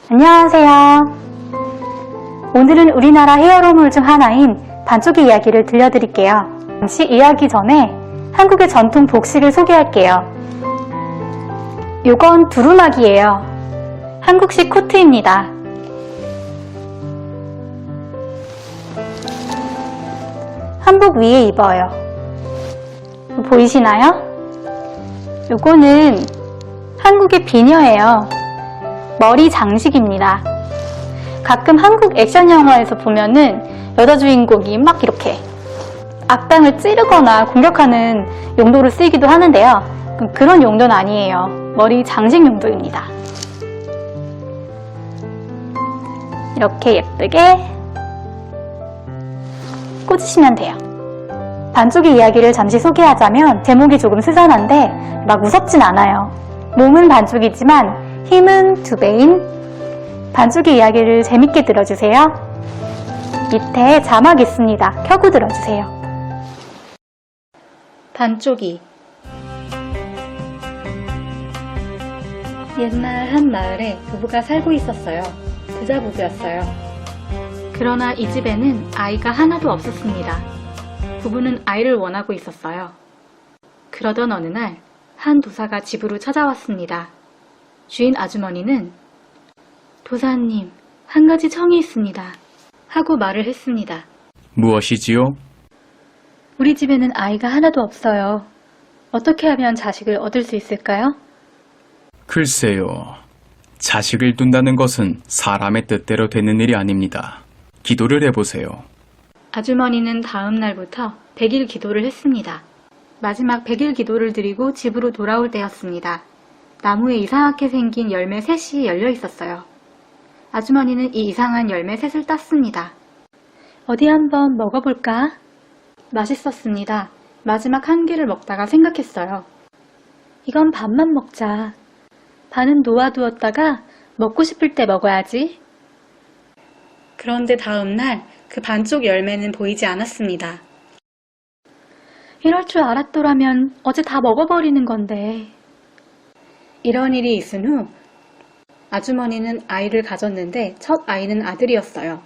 안녕하세요. 오늘은 우리나라 헤어로물 중 하나인 반쪽이 이야기를 들려드릴게요. 잠시 이야기 전에 한국의 전통 복식을 소개할게요. 요건 두루마기예요. 한국식 코트입니다. 한복 위에 입어요. 보이시나요? 요거는 한국의 비녀예요. 머리 장식입니다. 가끔 한국 액션 영화에서 보면은 여자 주인공이 막 이렇게 악당을 찌르거나 공격하는 용도로 쓰이기도 하는데요. 그런 용도는 아니에요. 머리 장식 용도입니다. 이렇게 예쁘게 꽂으시면 돼요. 반쪽의 이야기를 잠시 소개하자면 제목이 조금 스산한데 막 무섭진 않아요. 몸은 반쪽이지만 힘은 2배인 반쪽의 이야기를 재밌게 들어주세요. 밑에 자막 있습니다. 켜고 들어주세요. 반쪽이. 옛날 한 마을에 부부가 살고 있었어요. 부자 부부였어요. 그러나 이 집에는 아이가 하나도 없었습니다. 부부는 아이를 원하고 있었어요. 그러던 어느 날 한 도사가 집으로 찾아왔습니다. 주인 아주머니는 도사님, 한 가지 청이 있습니다. 하고 말을 했습니다. 무엇이지요? 우리 집에는 아이가 하나도 없어요. 어떻게 하면 자식을 얻을 수 있을까요? 글쎄요. 자식을 둔다는 것은 사람의 뜻대로 되는 일이 아닙니다. 기도를 해보세요. 아주머니는 다음 날부터 100일 기도를 했습니다. 마지막 100일 기도를 드리고 집으로 돌아올 때였습니다. 나무에 이상하게 생긴 열매 셋이 열려 있었어요. 아주머니는 이 이상한 열매 셋을 땄습니다. 어디 한번 먹어볼까? 맛있었습니다. 마지막 한 개를 먹다가 생각했어요. 이건 반만 먹자. 반은 놓아두었다가 먹고 싶을 때 먹어야지. 그런데 다음 날 그 반쪽 열매는 보이지 않았습니다. 이럴 줄 알았더라면 어제 다 먹어버리는 건데. 이런 일이 있은 후 아주머니는 아이를 가졌는데 첫 아이는 아들이었어요.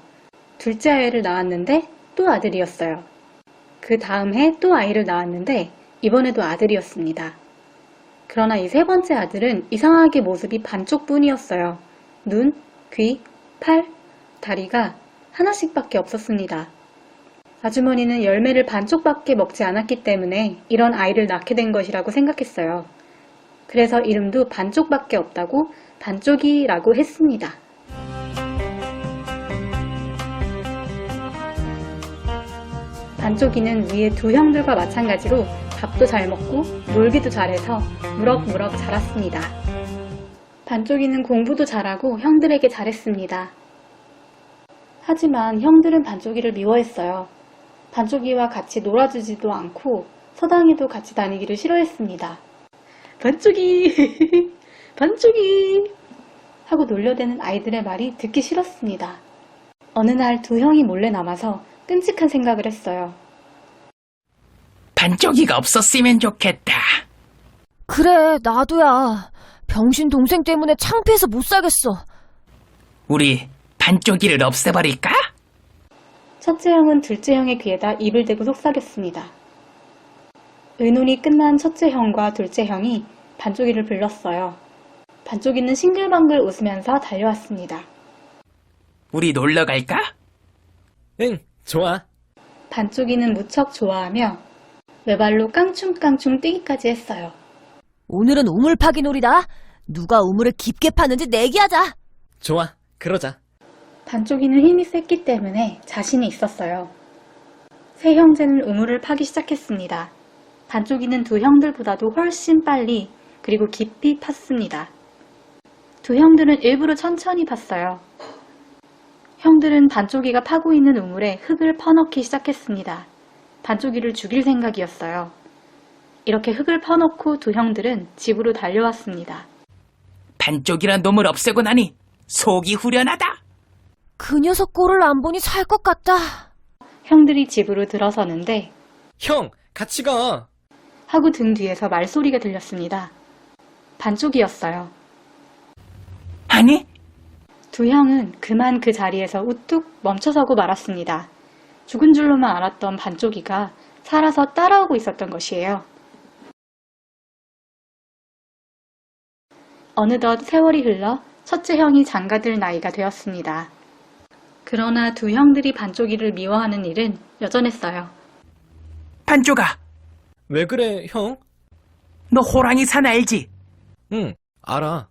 둘째 아이를 낳았는데 또 아들이었어요. 그 다음 해 또 아이를 낳았는데 이번에도 아들이었습니다. 그러나 이 세 번째 아들은 이상하게 모습이 반쪽뿐이었어요. 눈, 귀, 팔, 다리가 하나씩밖에 없었습니다. 아주머니는 열매를 반쪽밖에 먹지 않았기 때문에 이런 아이를 낳게 된 것이라고 생각했어요. 그래서 이름도 반쪽밖에 없다고 반쪽이라고 했습니다. 반쪽이는 위에 두 형들과 마찬가지로 밥도 잘 먹고 놀기도 잘해서 무럭무럭 자랐습니다. 반쪽이는 공부도 잘하고 형들에게 잘했습니다. 하지만 형들은 반쪽이를 미워했어요. 반쪽이와 같이 놀아주지도 않고 서당에도 같이 다니기를 싫어했습니다. 반쪽이! 반쪽이! 하고 놀려대는 아이들의 말이 듣기 싫었습니다. 어느 날 두 형이 몰래 남아서 끔찍한 생각을 했어요. 반쪽이가 없었으면 좋겠다. 그래, 나도야. 병신 동생 때문에 창피해서 못 살겠어. 우리 반쪽이를 없애버릴까? 첫째 형은 둘째 형의 귀에다 입을 대고 속삭였습니다. 의논이 끝난 첫째 형과 둘째 형이 반쪽이를 불렀어요. 반쪽이는 싱글벙글 웃으면서 달려왔습니다. 우리 놀러 갈까? 응, 좋아. 반쪽이는 무척 좋아하며 외발로 깡충깡충 뛰기까지 했어요. 오늘은 우물 파기 놀이다. 누가 우물을 깊게 파는지 내기하자. 좋아, 그러자. 반쪽이는 힘이 셌기 때문에 자신이 있었어요. 세 형제는 우물을 파기 시작했습니다. 반쪽이는 두 형들보다도 훨씬 빨리 그리고 깊이 팠습니다. 두 형들은 일부러 천천히 팠어요. 형들은 반쪽이가 파고 있는 우물에 흙을 퍼넣기 시작했습니다. 반쪽이를 죽일 생각이었어요. 이렇게 흙을 퍼넣고 두 형들은 집으로 달려왔습니다. 반쪽이란 놈을 없애고 나니 속이 후련하다. 그 녀석 꼴을 안 보니 살 것 같다. 형들이 집으로 들어서는데 형, 같이 가. 하고 등 뒤에서 말소리가 들렸습니다. 반쪽이었어요. 아니, 두 형은 그만 그 자리에서 우뚝 멈춰서고 말았습니다. 죽은 줄로만 알았던 반쪽이가 살아서 따라오고 있었던 것이에요. 어느덧 세월이 흘러 첫째 형이 장가들 나이가 되었습니다. 그러나 두 형들이 반쪽이를 미워하는 일은 여전했어요. 반쪽아, 왜 그래, 형? 너 호랑이 산 알지? 응, 알아.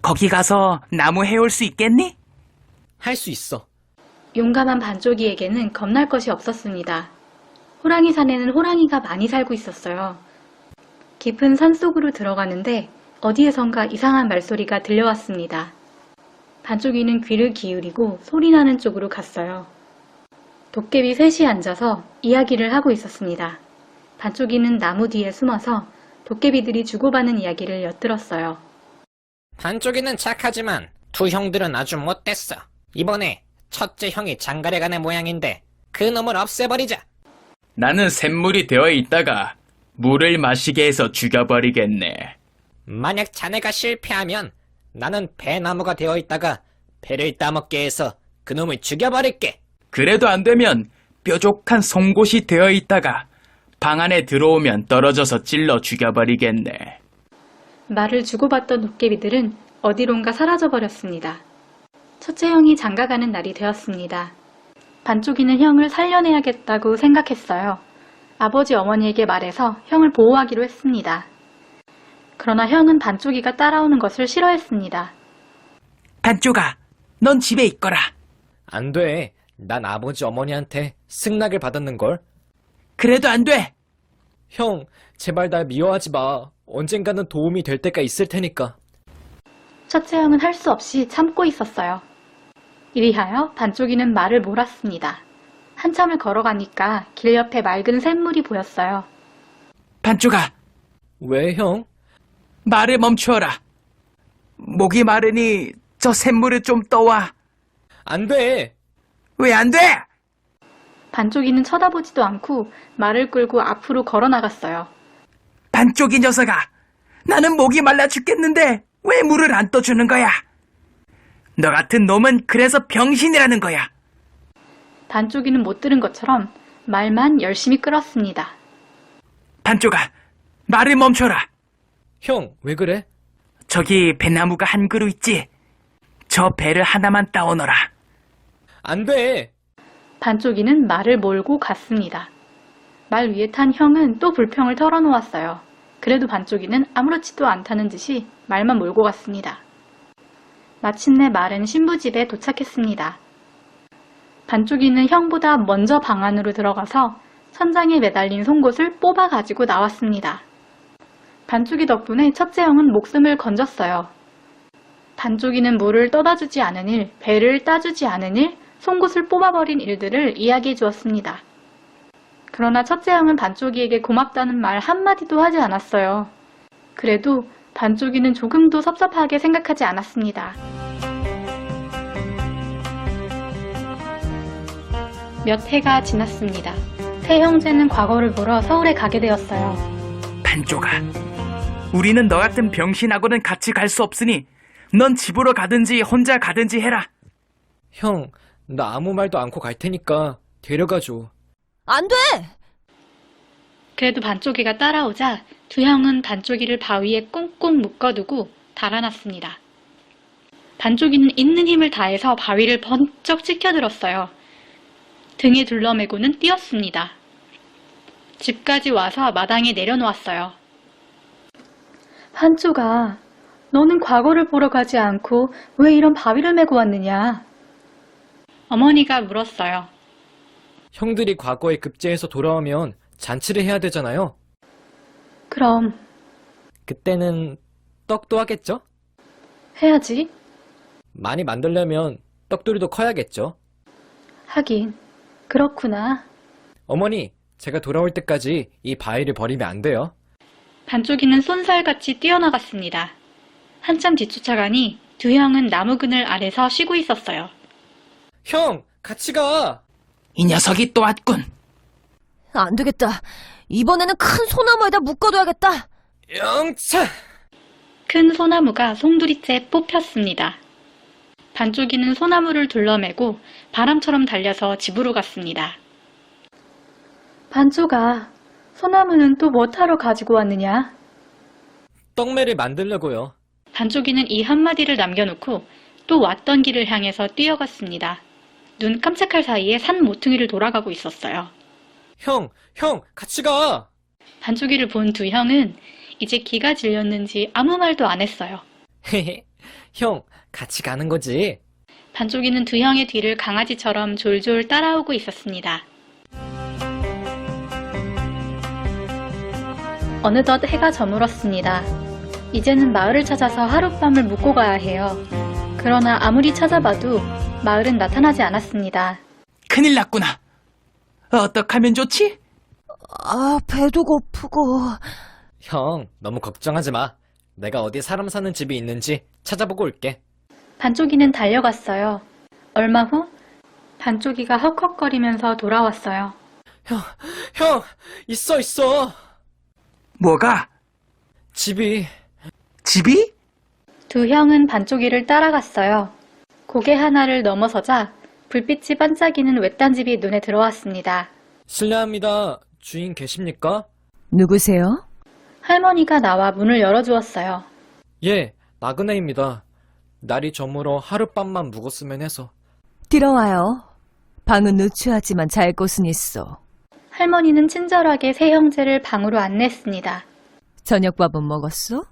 거기 가서 나무 해올 수 있겠니? 할 수 있어. 용감한 반쪽이에게는 겁날 것이 없었습니다. 호랑이 산에는 호랑이가 많이 살고 있었어요. 깊은 산 속으로 들어가는데 어디에선가 이상한 말소리가 들려왔습니다. 반쪽이는 귀를 기울이고 소리나는 쪽으로 갔어요. 도깨비 셋이 앉아서 이야기를 하고 있었습니다. 반쪽이는 나무 뒤에 숨어서 도깨비들이 주고받는 이야기를 엿들었어요. 반쪽이는 착하지만 두 형들은 아주 못됐어. 이번에 첫째 형이 장가래 가는 모양인데 그 놈을 없애버리자. 나는 샘물이 되어 있다가 물을 마시게 해서 죽여버리겠네. 만약 자네가 실패하면 나는 배나무가 되어 있다가 배를 따먹게 해서 그 놈을 죽여버릴게. 그래도 안 되면 뾰족한 송곳이 되어 있다가 방 안에 들어오면 떨어져서 찔러 죽여버리겠네. 말을 주고받던 도깨비들은 어디론가 사라져버렸습니다. 첫째 형이 장가가는 날이 되었습니다. 반쪽이는 형을 살려내야겠다고 생각했어요. 아버지 어머니에게 말해서 형을 보호하기로 했습니다. 그러나 형은 반쪽이가 따라오는 것을 싫어했습니다. 반쪽아, 넌 집에 있거라. 안 돼. 난 아버지 어머니한테 승낙을 받았는걸. 그래도 안 돼. 형, 제발 날 미워하지 마. 언젠가는 도움이 될 때가 있을 테니까. 첫째 형은 할 수 없이 참고 있었어요. 이리하여 반쪽이는 말을 몰았습니다. 한참을 걸어가니까 길 옆에 맑은 샘물이 보였어요. 반쪽아, 왜, 형? 말을 멈추어라. 목이 마르니 저 샘물을 좀 떠와. 안 돼. 왜 안 돼? 반쪽이는 쳐다보지도 않고 말을 끌고 앞으로 걸어나갔어요. 반쪽이 녀석아, 나는 목이 말라 죽겠는데 왜 물을 안 떠주는 거야? 너 같은 놈은 그래서 병신이라는 거야. 반쪽이는 못 들은 것처럼 말만 열심히 끌었습니다. 반쪽아, 말을 멈춰라. 형, 왜 그래? 저기 배나무가 한 그루 있지? 저 배를 하나만 따오너라. 안 돼. 반쪽이는 말을 몰고 갔습니다. 말 위에 탄 형은 또 불평을 털어놓았어요. 그래도 반쪽이는 아무렇지도 않다는 듯이 말만 몰고 갔습니다. 마침내 말은 신부집에 도착했습니다. 반쪽이는 형보다 먼저 방 안으로 들어가서 천장에 매달린 송곳을 뽑아 가지고 나왔습니다. 반쪽이 덕분에 첫째 형은 목숨을 건졌어요. 반쪽이는 물을 떠다주지 않은 일, 배를 따주지 않은 일, 송곳을 뽑아버린 일들을 이야기해 주었습니다. 그러나 첫째 형은 반쪽이에게 고맙다는 말 한마디도 하지 않았어요. 그래도 반쪽이는 조금도 섭섭하게 생각하지 않았습니다. 몇 해가 지났습니다. 세 형제는 과거를 보러 서울에 가게 되었어요. 반쪽아, 우리는 너 같은 병신하고는 같이 갈 수 없으니 넌 집으로 가든지 혼자 가든지 해라. 형, 나 아무 말도 않고 갈 테니까 데려가줘. 안 돼! 그래도 반쪽이가 따라오자 두 형은 반쪽이를 바위에 꽁꽁 묶어두고 달아났습니다. 반쪽이는 있는 힘을 다해서 바위를 번쩍 치켜들었어요. 등에 둘러매고는 뛰었습니다. 집까지 와서 마당에 내려놓았어요. 반쪽아, 너는 과거를 보러 가지 않고 왜 이런 바위를 메고 왔느냐? 어머니가 물었어요. 형들이 과거에 급제해서 돌아오면 잔치를 해야 되잖아요. 그럼 그때는 떡도 하겠죠? 해야지. 많이 만들려면 떡돌이도 커야겠죠? 하긴 그렇구나. 어머니, 제가 돌아올 때까지 이 바위를 버리면 안 돼요. 반쪽이는 쏜살같이 뛰어나갔습니다. 한참 뒤쫓아가니 두 형은 나무 그늘 아래서 쉬고 있었어요. 형, 같이 가! 이 녀석이 또 왔군. 안 되겠다. 이번에는 큰 소나무에다 묶어둬야겠다. 영차! 큰 소나무가 송두리째 뽑혔습니다. 반쪽이는 소나무를 둘러매고 바람처럼 달려서 집으로 갔습니다. 반쪽아, 소나무는 또 뭐 타러 가지고 왔느냐? 떡매를 만들려고요. 반쪽이는 이 한마디를 남겨놓고 또 왔던 길을 향해서 뛰어갔습니다. 눈 깜짝할 사이에 산 모퉁이를 돌아가고 있었어요. 형, 같이 가! 반쪽이를 본 두 형은 이제 기가 질렸는지 아무 말도 안 했어요. 헤헤, 형, 같이 가는 거지? 반쪽이는 두 형의 뒤를 강아지처럼 졸졸 따라오고 있었습니다. 어느덧 해가 저물었습니다. 이제는 마을을 찾아서 하룻밤을 묵고 가야 해요. 그러나 아무리 찾아봐도 마을은 나타나지 않았습니다. 큰일 났구나. 어떡하면 좋지? 아, 배도 고프고. 형, 너무 걱정하지 마. 내가 어디 사람 사는 집이 있는지 찾아보고 올게. 반쪽이는 달려갔어요. 얼마 후 반쪽이가 헉헉거리면서 돌아왔어요. 형, 있어. 뭐가? 집이. 집이? 두 형은 반쪽이를 따라갔어요. 고개 하나를 넘어서자 불빛이 반짝이는 외딴 집이 눈에 들어왔습니다. 실례합니다. 주인 계십니까? 누구세요? 할머니가 나와 문을 열어주었어요. 예, 나그네입니다. 날이 저물어 하룻밤만 묵었으면 해서. 들어와요. 방은 누추하지만 잘 곳은 있어. 할머니는 친절하게 세 형제를 방으로 안냈습니다. 저녁밥은 먹었어?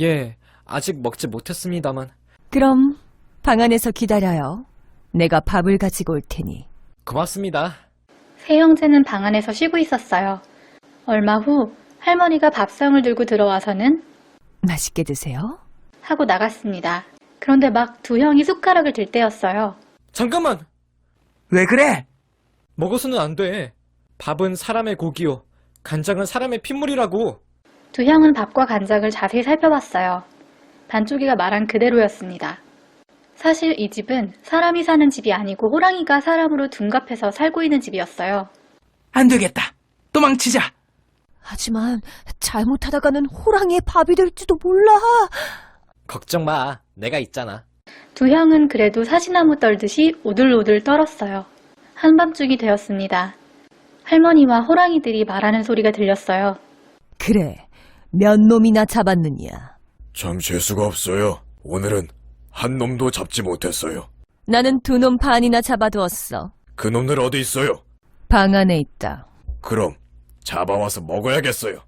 예, 아직 먹지 못했습니다만. 그럼 방 안에서 기다려요. 내가 밥을 가지고 올 테니. 고맙습니다. 세 형제는 방 안에서 쉬고 있었어요. 얼마 후 할머니가 밥상을 들고 들어와서는 맛있게 드세요. 하고 나갔습니다. 그런데 막 두 형이 숟가락을 들 때였어요. 잠깐만! 왜 그래? 먹어서는 안 돼. 밥은 사람의 고기요. 간장은 사람의 핏물이라고. 두 형은 밥과 간장을 자세히 살펴봤어요. 반쪽이가 말한 그대로였습니다. 사실 이 집은 사람이 사는 집이 아니고 호랑이가 사람으로 둔갑해서 살고 있는 집이었어요. 안 되겠다. 도망치자. 하지만 잘못하다가는 호랑이의 밥이 될지도 몰라. 걱정 마. 내가 있잖아. 두 형은 그래도 사시나무 떨듯이 오들오들 떨었어요. 한밤중이 되었습니다. 할머니와 호랑이들이 말하는 소리가 들렸어요. 그래, 몇 놈이나 잡았느냐? 참 재수가 없어요. 오늘은 한 놈도 잡지 못했어요. 나는 2놈 반이나 잡아두었어. 그 놈들 어디 있어요? 방 안에 있다. 그럼 잡아와서 먹어야겠어요.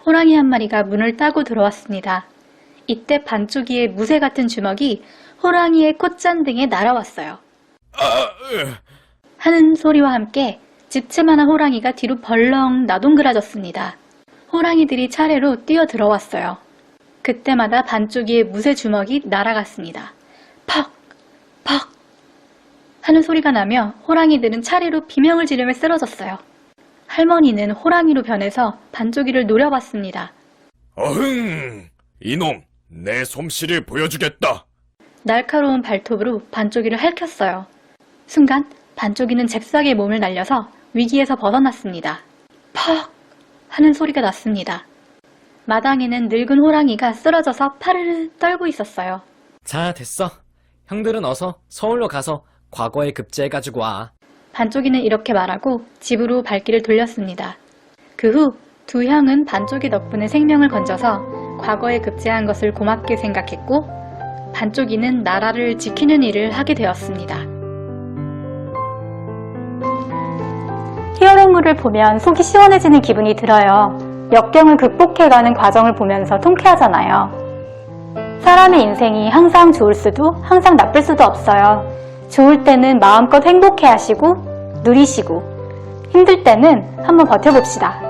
호랑이 한 마리가 문을 따고 들어왔습니다. 이때 반쪽이의 무쇠 같은 주먹이 호랑이의 콧잔등에 날아왔어요. 하는 소리와 함께 집채만한 호랑이가 뒤로 벌렁 나동그라졌습니다. 호랑이들이 차례로 뛰어 들어왔어요. 그때마다 반쪽이의 무쇠 주먹이 날아갔습니다. 퍽! 퍽! 하는 소리가 나며 호랑이들은 차례로 비명을 지르며 쓰러졌어요. 할머니는 호랑이로 변해서 반쪽이를 노려봤습니다. 어흥! 이놈, 내 솜씨를 보여주겠다. 날카로운 발톱으로 반쪽이를 핥혔어요. 순간 반쪽이는 잽싸게 몸을 날려서 위기에서 벗어났습니다. 퍽! 하는 소리가 났습니다. 마당에는 늙은 호랑이가 쓰러져서 파르르 떨고 있었어요. 자, 됐어. 형들은 어서 서울로 가서 과거에 급제해가지고 와. 반쪽이는 이렇게 말하고 집으로 발길을 돌렸습니다. 그 후 두 형은 반쪽이 덕분에 생명을 건져서 과거에 급제한 것을 고맙게 생각했고 반쪽이는 나라를 지키는 일을 하게 되었습니다. 히어로물을 보면 속이 시원해지는 기분이 들어요. 역경을 극복해가는 과정을 보면서 통쾌하잖아요. 사람의 인생이 항상 좋을 수도 항상 나쁠 수도 없어요. 좋을 때는 마음껏 행복해 하시고 누리시고 힘들 때는 한번 버텨봅시다.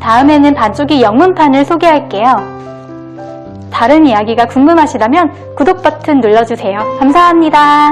다음에는 반쪽이 영문판을 소개할게요. 다른 이야기가 궁금하시다면 구독 버튼 눌러주세요. 감사합니다.